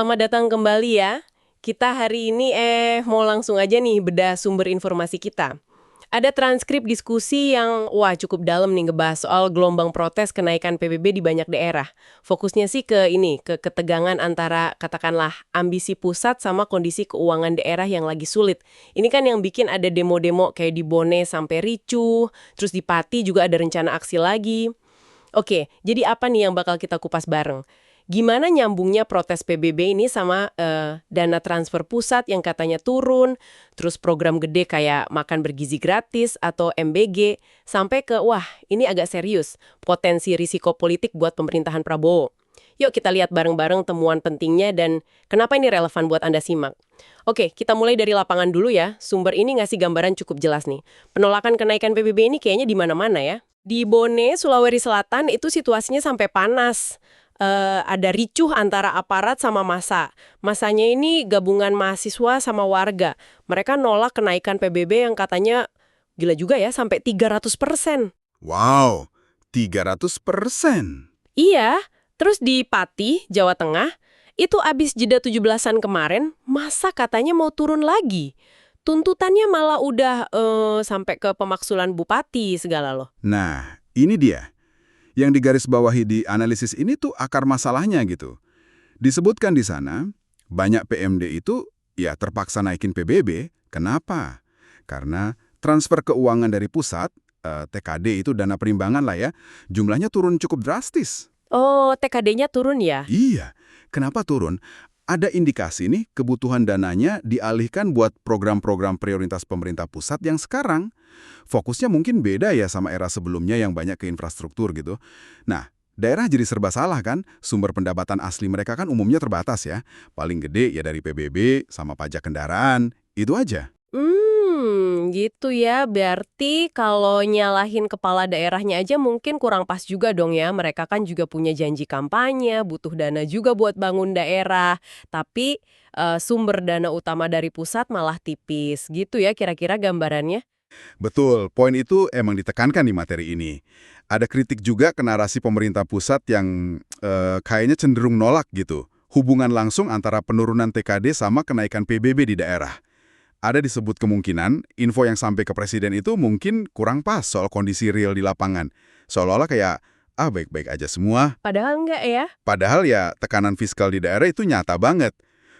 Selamat datang kembali ya. Kita hari ini mau langsung aja nih bedah sumber informasi kita. Ada transkrip diskusi yang cukup dalam nih ngebahas soal gelombang protes kenaikan PBB di banyak daerah. Fokusnya sih ke ketegangan antara katakanlah ambisi pusat sama kondisi keuangan daerah yang lagi sulit. Ini kan yang bikin ada demo-demo kayak di Bone sampai ricuh, terus di Pati juga ada rencana aksi lagi. Oke, jadi apa nih yang bakal kita kupas bareng? Gimana nyambungnya protes PBB ini sama dana transfer pusat yang katanya turun, terus program gede kayak makan bergizi gratis atau MBG, sampai ke ini agak serius, potensi risiko politik buat pemerintahan Prabowo. Yuk kita lihat bareng-bareng temuan pentingnya dan kenapa ini relevan buat Anda simak. Oke, kita mulai dari lapangan dulu ya. Sumber ini ngasih gambaran cukup jelas nih. Penolakan kenaikan PBB ini kayaknya di mana-mana ya. Di Bone, Sulawesi Selatan itu situasinya sampai panas. Ada ricuh antara aparat sama massa. Massanya ini gabungan mahasiswa sama warga. Mereka nolak kenaikan PBB yang katanya gila juga ya, sampai 300%. Wow, 300%. Iya, terus di Pati, Jawa Tengah, itu abis jeda 17-an kemarin, massa katanya mau turun lagi. Tuntutannya malah udah sampai ke pemaksulan bupati segala loh. Nah, ini dia. Yang digarisbawahi di analisis ini tuh akar masalahnya gitu. Disebutkan di sana, banyak PMD itu ya terpaksa naikin PBB. Kenapa? Karena transfer keuangan dari pusat, TKD itu dana perimbangan lah ya, jumlahnya turun cukup drastis. Oh, TKD-nya turun ya? Iya. Kenapa turun? Ada indikasi nih kebutuhan dananya dialihkan buat program-program prioritas pemerintah pusat yang sekarang. Fokusnya mungkin beda ya sama era sebelumnya yang banyak ke infrastruktur gitu. Nah, daerah jadi serba salah kan? Sumber pendapatan asli mereka kan umumnya terbatas ya. Paling gede ya dari PBB sama pajak kendaraan, itu aja. Gitu ya. Berarti kalau nyalahin kepala daerahnya aja mungkin kurang pas juga dong ya. Mereka kan juga punya janji kampanye, butuh dana juga buat bangun daerah. Tapi sumber dana utama dari pusat malah tipis. Gitu ya kira-kira gambarannya. Betul, poin itu emang ditekankan di materi ini. Ada kritik juga ke narasi pemerintah pusat yang kayaknya cenderung nolak gitu. Hubungan langsung antara penurunan TKD sama kenaikan PBB di daerah. Ada disebut kemungkinan info yang sampai ke presiden itu mungkin kurang pas soal kondisi real di lapangan. Seolah-olah kayak, baik-baik aja semua. Padahal enggak ya. Padahal ya tekanan fiskal di daerah itu nyata banget.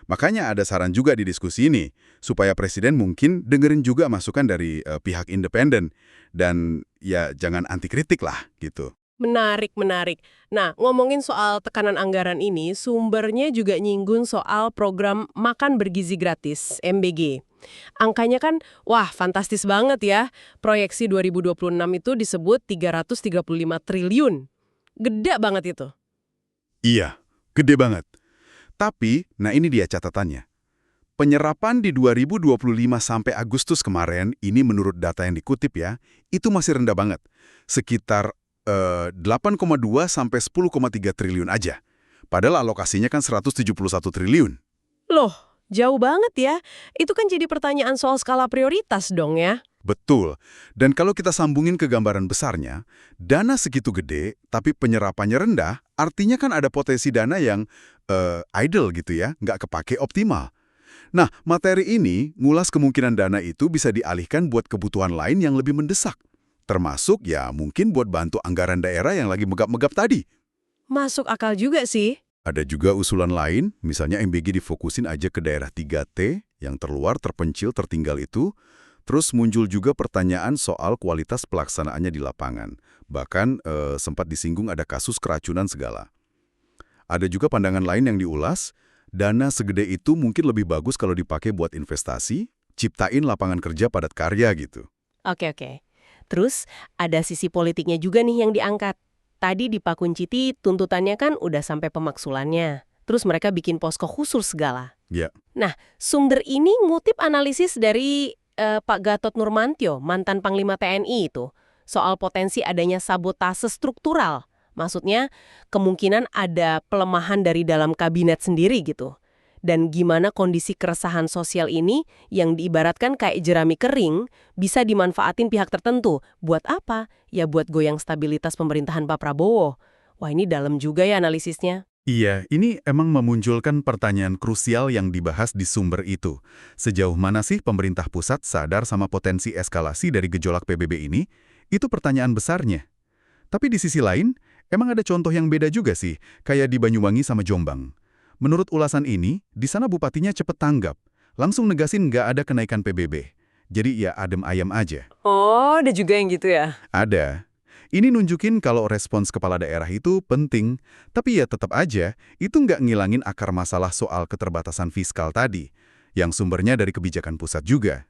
Makanya ada saran juga di diskusi ini, supaya presiden mungkin dengerin juga masukan dari pihak independen. Dan ya jangan anti kritik lah gitu. Menarik, menarik. Nah, ngomongin soal tekanan anggaran ini, sumbernya juga nyinggung soal program makan bergizi gratis, MBG. Angkanya kan, fantastis banget ya. Proyeksi 2026 itu disebut 335 triliun. Gede banget itu. Iya, gede banget. Tapi, nah ini dia catatannya. Penyerapan di 2025 sampai Agustus kemarin, ini menurut data yang dikutip ya, itu masih rendah banget. Sekitar 8,2 sampai 10,3 triliun aja. Padahal alokasinya kan 171 triliun. Loh, jauh banget ya. Itu kan jadi pertanyaan soal skala prioritas dong ya. Betul. Dan kalau kita sambungin ke gambaran besarnya, dana segitu gede, tapi penyerapannya rendah, artinya kan ada potensi dana yang idle gitu ya, nggak kepake optimal. Nah, materi ini ngulas kemungkinan dana itu bisa dialihkan buat kebutuhan lain yang lebih mendesak. Termasuk ya mungkin buat bantu anggaran daerah yang lagi megap-megap tadi. Masuk akal juga sih. Ada juga usulan lain, misalnya MBG difokusin aja ke daerah 3T yang terluar, terpencil, tertinggal itu. Terus muncul juga pertanyaan soal kualitas pelaksanaannya di lapangan. Bahkan sempat disinggung ada kasus keracunan segala. Ada juga pandangan lain yang diulas, dana segede itu mungkin lebih bagus kalau dipakai buat investasi, ciptain lapangan kerja padat karya gitu. Oke. Terus ada sisi politiknya juga nih yang diangkat. Tadi di Pak Kunciti tuntutannya kan udah sampai pemaksulannya. Terus mereka bikin posko khusus segala. Ya. Nah, sumber ini ngutip analisis dari Pak Gatot Nurmantio, mantan Panglima TNI itu, soal potensi adanya sabotase struktural. Maksudnya, kemungkinan ada pelemahan dari dalam kabinet sendiri gitu. Dan gimana kondisi keresahan sosial ini yang diibaratkan kayak jerami kering bisa dimanfaatin pihak tertentu. Buat apa? Ya buat goyang stabilitas pemerintahan Pak Prabowo. Wah, ini dalam juga ya analisisnya. Iya, ini emang memunculkan pertanyaan krusial yang dibahas di sumber itu. Sejauh mana sih pemerintah pusat sadar sama potensi eskalasi dari gejolak PBB ini? Itu pertanyaan besarnya. Tapi di sisi lain, emang ada contoh yang beda juga sih, kayak di Banyuwangi sama Jombang. Menurut ulasan ini, di sana bupatinya cepet tanggap, langsung negasin nggak ada kenaikan PBB. Jadi ya adem ayam aja. Oh, ada juga yang gitu ya? Ada. Ini nunjukin kalau respons kepala daerah itu penting, tapi ya tetap aja, itu nggak ngilangin akar masalah soal keterbatasan fiskal tadi, yang sumbernya dari kebijakan pusat juga.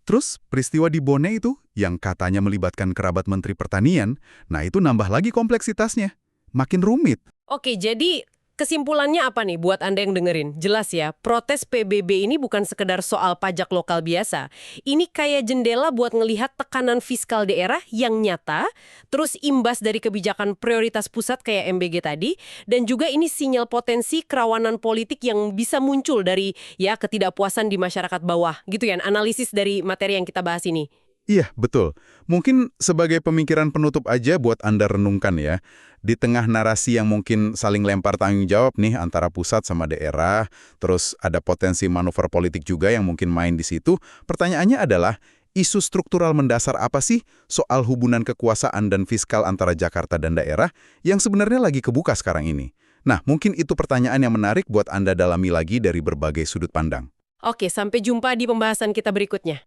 Terus, peristiwa di Bone itu, yang katanya melibatkan kerabat Menteri Pertanian, nah itu nambah lagi kompleksitasnya. Makin rumit. Oke, jadi kesimpulannya apa nih buat Anda yang dengerin? Jelas ya, protes PBB ini bukan sekedar soal pajak lokal biasa. Ini kayak jendela buat ngelihat tekanan fiskal daerah yang nyata, terus imbas dari kebijakan prioritas pusat kayak MBG tadi, dan juga ini sinyal potensi kerawanan politik yang bisa muncul dari ya ketidakpuasan di masyarakat bawah. Gitu ya, analisis dari materi yang kita bahas ini. Iya, betul. Mungkin sebagai pemikiran penutup aja buat Anda renungkan ya. Di tengah narasi yang mungkin saling lempar tanggung jawab nih antara pusat sama daerah, terus ada potensi manuver politik juga yang mungkin main di situ, pertanyaannya adalah, isu struktural mendasar apa sih soal hubungan kekuasaan dan fiskal antara Jakarta dan daerah yang sebenarnya lagi kebuka sekarang ini? Nah, mungkin itu pertanyaan yang menarik buat Anda dalami lagi dari berbagai sudut pandang. Oke, sampai jumpa di pembahasan kita berikutnya.